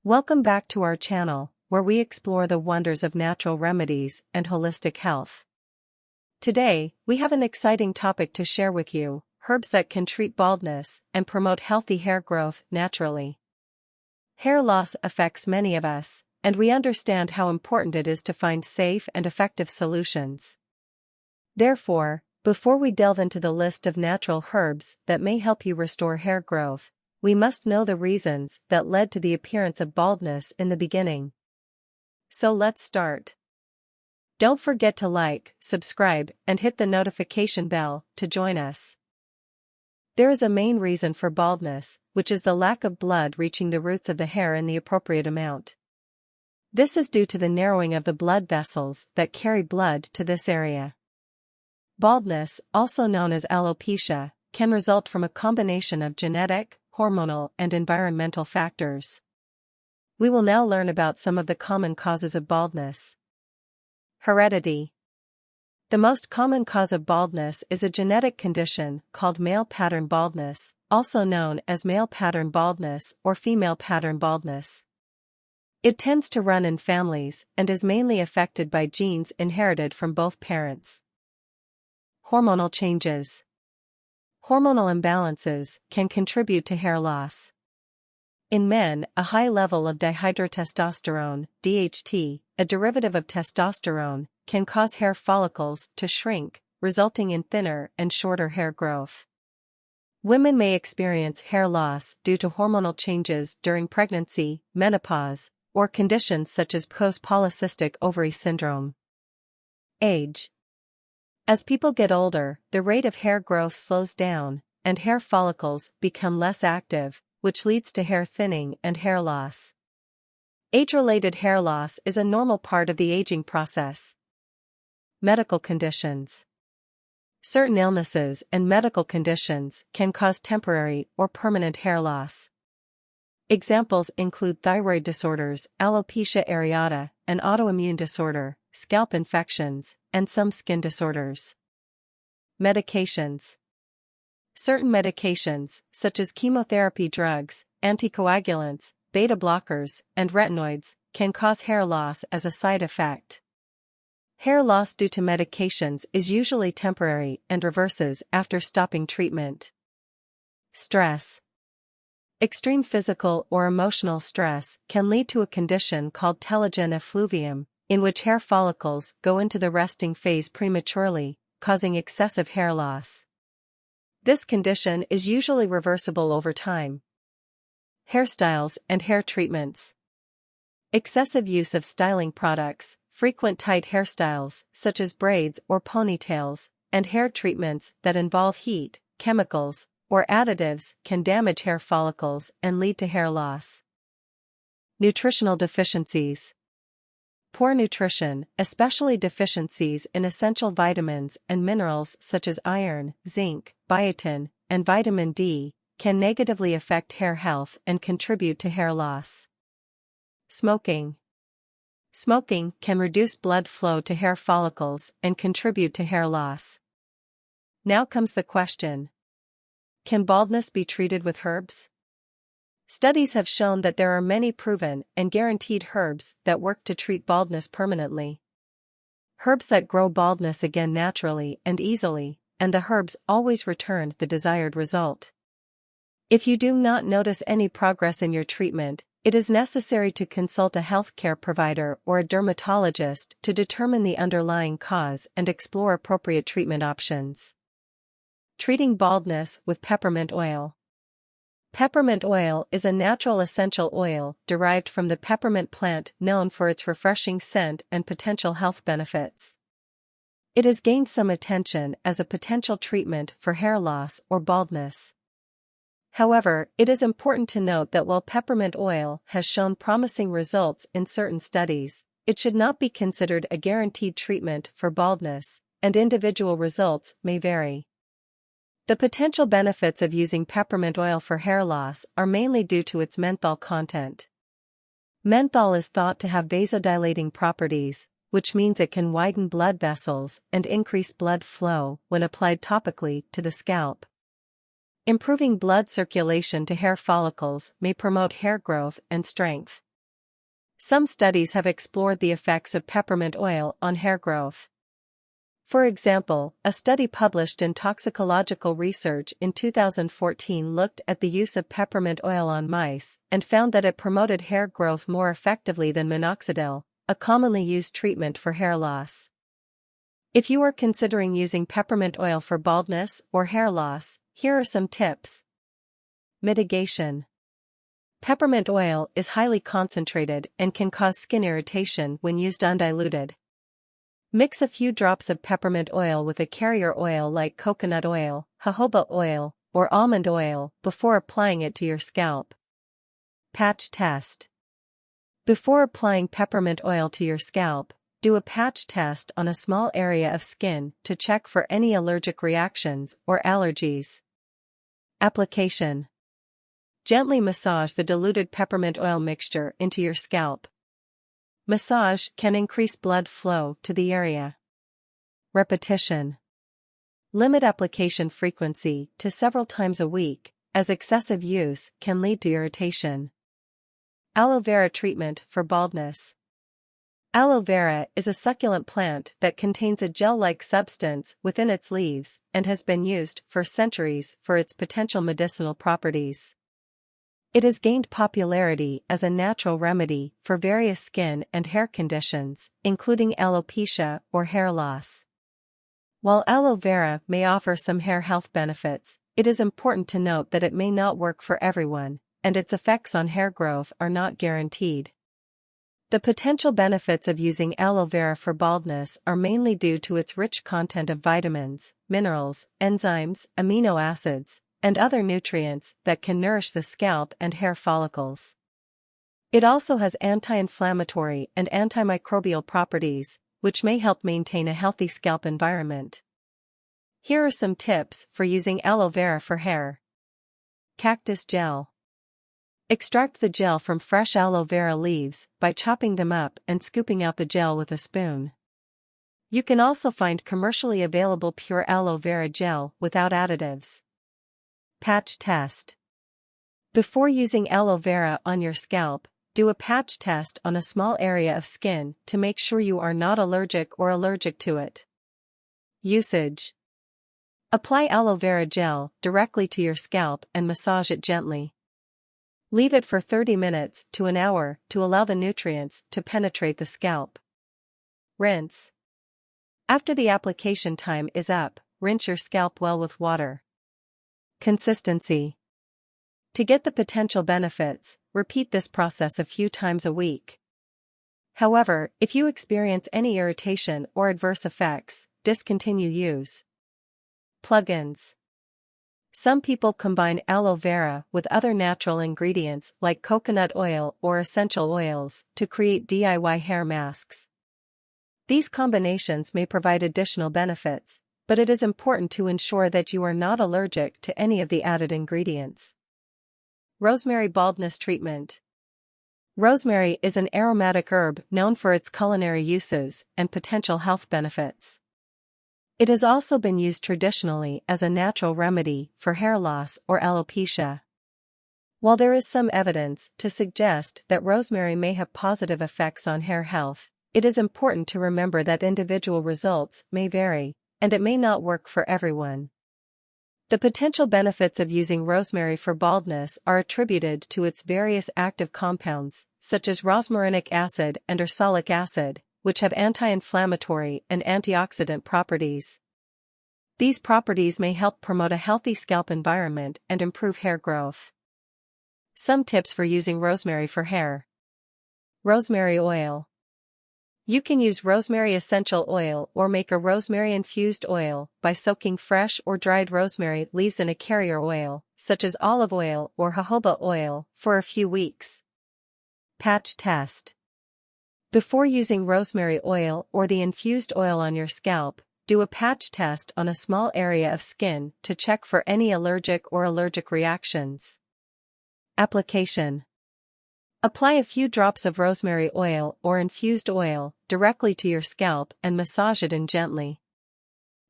Welcome back to our channel, where we explore the wonders of natural remedies and holistic health. Today, we have an exciting topic to share with you: herbs that can treat baldness and promote healthy hair growth naturally. Hair loss affects many of us, and we understand how important it is to find safe and effective solutions. Therefore, before we delve into the list of natural herbs that may help you restore hair growth, we must know the reasons that led to the appearance of baldness in the beginning. So let's start. Don't forget to like, subscribe, and hit the notification bell to join us. There is a main reason for baldness, which is the lack of blood reaching the roots of the hair in the appropriate amount. This is due to the narrowing of the blood vessels that carry blood to this area. Baldness, also known as alopecia, can result from a combination of genetic, hormonal, and environmental factors. We will now learn about some of the common causes of baldness. Heredity. The most common cause of baldness is a genetic condition called male pattern baldness, also known as male pattern baldness or female pattern baldness. It tends to run in families and is mainly affected by genes inherited from both parents. Hormonal changes. Hormonal imbalances can contribute to hair loss. In men, a high level of dihydrotestosterone, DHT, a derivative of testosterone, can cause hair follicles to shrink, resulting in thinner and shorter hair growth. Women may experience hair loss due to hormonal changes during pregnancy, menopause, or conditions such as post-polycystic ovary syndrome. Age. As people get older, the rate of hair growth slows down, and hair follicles become less active, which leads to hair thinning and hair loss. Age-related hair loss is a normal part of the aging process. Medical conditions. Certain illnesses and medical conditions can cause temporary or permanent hair loss. Examples include thyroid disorders, alopecia areata, an autoimmune disorder, scalp infections, and some skin disorders. Medications. Certain medications, such as chemotherapy drugs, anticoagulants, beta blockers, and retinoids, can cause hair loss as a side effect. Hair loss due to medications is usually temporary and reverses after stopping treatment. Stress. Extreme physical or emotional stress can lead to a condition called telogen effluvium, in which hair follicles go into the resting phase prematurely, causing excessive hair loss. This condition is usually reversible over time. Hairstyles and hair treatments. Excessive use of styling products, frequent tight hairstyles such as braids or ponytails, and hair treatments that involve heat, chemicals, or additives can damage hair follicles and lead to hair loss. Nutritional deficiencies. Poor nutrition, especially deficiencies in essential vitamins and minerals such as iron, zinc, biotin, and vitamin D, can negatively affect hair health and contribute to hair loss. Smoking. Smoking can reduce blood flow to hair follicles and contribute to hair loss. Now comes the question: can baldness be treated with herbs? Studies have shown that there are many proven and guaranteed herbs that work to treat baldness permanently. Herbs that grow baldness again naturally and easily, and the herbs always return the desired result. If you do not notice any progress in your treatment, it is necessary to consult a healthcare provider or a dermatologist to determine the underlying cause and explore appropriate treatment options. Treating baldness with peppermint oil. Peppermint oil is a natural essential oil derived from the peppermint plant, known for its refreshing scent and potential health benefits. It has gained some attention as a potential treatment for hair loss or baldness. However, it is important to note that while peppermint oil has shown promising results in certain studies, it should not be considered a guaranteed treatment for baldness, and individual results may vary. The potential benefits of using peppermint oil for hair loss are mainly due to its menthol content. Menthol is thought to have vasodilating properties, which means it can widen blood vessels and increase blood flow when applied topically to the scalp. Improving blood circulation to hair follicles may promote hair growth and strength. Some studies have explored the effects of peppermint oil on hair growth. For example, a study published in Toxicological Research in 2014 looked at the use of peppermint oil on mice and found that it promoted hair growth more effectively than minoxidil, a commonly used treatment for hair loss. If you are considering using peppermint oil for baldness or hair loss, here are some tips. Mitigation. Peppermint oil is highly concentrated and can cause skin irritation when used undiluted. Mix a few drops of peppermint oil with a carrier oil like coconut oil, jojoba oil, or almond oil before applying it to your scalp. Patch test. Before applying peppermint oil to your scalp, do a patch test on a small area of skin to check for any allergic reactions or allergies. Application. Gently massage the diluted peppermint oil mixture into your scalp. Massage can increase blood flow to the area. Repetition. Limit application frequency to several times a week, as excessive use can lead to irritation. Aloe vera treatment for baldness. Aloe vera is a succulent plant that contains a gel-like substance within its leaves and has been used for centuries for its potential medicinal properties. It has gained popularity as a natural remedy for various skin and hair conditions, including alopecia or hair loss. While aloe vera may offer some hair health benefits, it is important to note that it may not work for everyone, and its effects on hair growth are not guaranteed. The potential benefits of using aloe vera for baldness are mainly due to its rich content of vitamins, minerals, enzymes, amino acids, and other nutrients that can nourish the scalp and hair follicles. It also has anti-inflammatory and antimicrobial properties, which may help maintain a healthy scalp environment. Here are some tips for using aloe vera for hair. Cactus gel. Extract the gel from fresh aloe vera leaves by chopping them up and scooping out the gel with a spoon. You can also find commercially available pure aloe vera gel without additives. Patch test. Before using aloe vera on your scalp, do a patch test on a small area of skin to make sure you are not allergic to it. Usage. Apply aloe vera gel directly to your scalp and massage it gently. Leave it for 30 minutes to an hour to allow the nutrients to penetrate the scalp. Rinse. After the application time is up, rinse your scalp well with water. Consistency. To get the potential benefits, repeat this process a few times a week. However, if you experience any irritation or adverse effects, discontinue use. Plugins. Some people combine aloe vera with other natural ingredients like coconut oil or essential oils to create DIY hair masks. These combinations may provide additional benefits, but it is important to ensure that you are not allergic to any of the added ingredients. Rosemary baldness treatment. Rosemary is an aromatic herb known for its culinary uses and potential health benefits. It has also been used traditionally as a natural remedy for hair loss or alopecia. While there is some evidence to suggest that rosemary may have positive effects on hair health, it is important to remember that individual results may vary, and it may not work for everyone. The potential benefits of using rosemary for baldness are attributed to its various active compounds, such as rosmarinic acid and ursolic acid, which have anti-inflammatory and antioxidant properties. These properties may help promote a healthy scalp environment and improve hair growth. Some tips for using rosemary for hair. Rosemary oil. You can use rosemary essential oil or make a rosemary-infused oil by soaking fresh or dried rosemary leaves in a carrier oil, such as olive oil or jojoba oil, for a few weeks. Patch test. Before using rosemary oil or the infused oil on your scalp, do a patch test on a small area of skin to check for any allergic reactions. Application. Apply a few drops of rosemary oil or infused oil directly to your scalp and massage it in gently.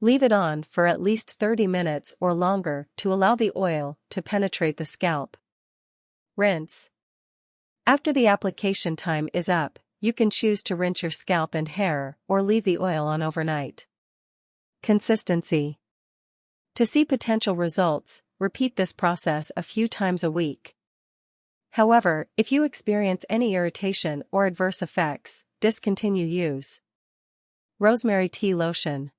Leave it on for at least 30 minutes or longer to allow the oil to penetrate the scalp. Rinse. After the application time is up, you can choose to rinse your scalp and hair or leave the oil on overnight. Consistency. To see potential results, repeat this process a few times a week. However, if you experience any irritation or adverse effects, discontinue use. Rosemary tea lotion.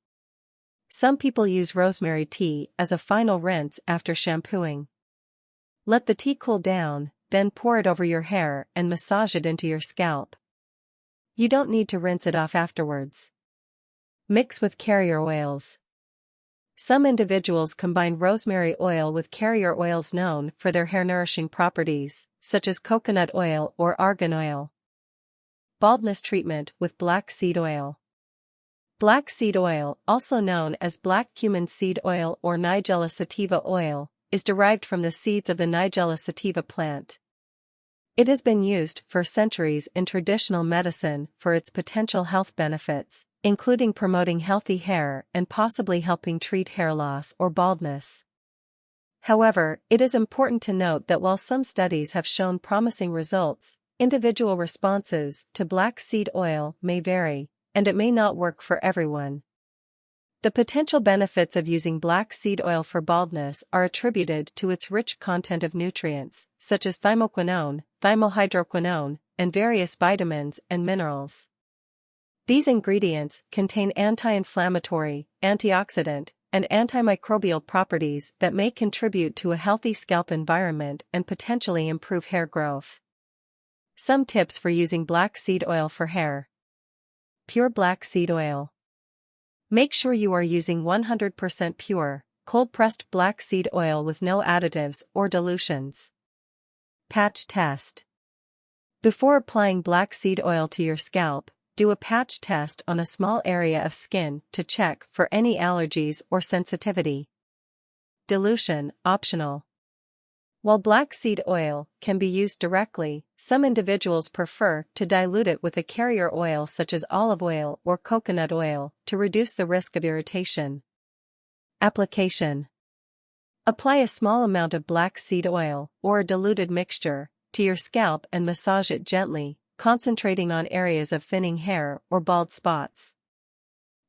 Some people use rosemary tea as a final rinse after shampooing. Let the tea cool down, then pour it over your hair and massage it into your scalp. You don't need to rinse it off afterwards. Mix with carrier oils. Some individuals combine rosemary oil with carrier oils known for their hair-nourishing properties, such as coconut oil or argan oil. Baldness treatment with black seed oil. Black seed oil, also known as black cumin seed oil or Nigella sativa oil, is derived from the seeds of the Nigella sativa plant. It has been used for centuries in traditional medicine for its potential health benefits, including promoting healthy hair and possibly helping treat hair loss or baldness. However, it is important to note that while some studies have shown promising results, individual responses to black seed oil may vary, and it may not work for everyone. The potential benefits of using black seed oil for baldness are attributed to its rich content of nutrients, such as thymoquinone, thymohydroquinone, and various vitamins and minerals. These ingredients contain anti-inflammatory, antioxidant, and antimicrobial properties that may contribute to a healthy scalp environment and potentially improve hair growth. Some tips for using black seed oil for hair. Pure black seed oil. Make sure you are using 100% pure, cold-pressed black seed oil with no additives or dilutions. Patch test. Before applying black seed oil to your scalp, do a patch test on a small area of skin to check for any allergies or sensitivity. Dilution, optional. While black seed oil can be used directly, some individuals prefer to dilute it with a carrier oil such as olive oil or coconut oil to reduce the risk of irritation. Application. Apply a small amount of black seed oil, or a diluted mixture, to your scalp and massage it gently, concentrating on areas of thinning hair or bald spots.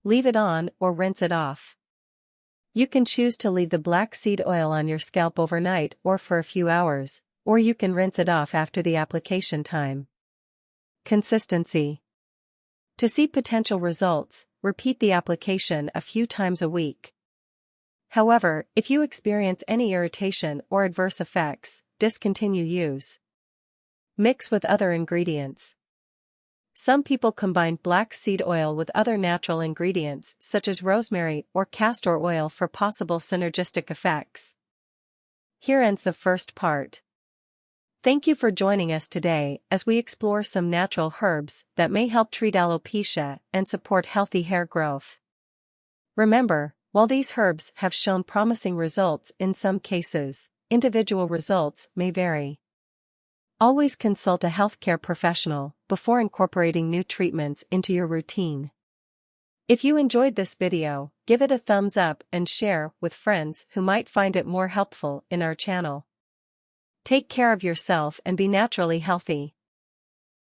Leave it on or rinse it off. You can choose to leave the black seed oil on your scalp overnight or for a few hours, or you can rinse it off after the application time. Consistency. To see potential results, repeat the application a few times a week. However, if you experience any irritation or adverse effects, discontinue use. Mix with other ingredients. Some people combine black seed oil with other natural ingredients such as rosemary or castor oil for possible synergistic effects. Here ends the first part. Thank you for joining us today as we explore some natural herbs that may help treat alopecia and support healthy hair growth. Remember, while these herbs have shown promising results in some cases, individual results may vary. Always consult a healthcare professional before incorporating new treatments into your routine. If you enjoyed this video, give it a thumbs up and share with friends who might find it more helpful in our channel. Take care of yourself and be naturally healthy.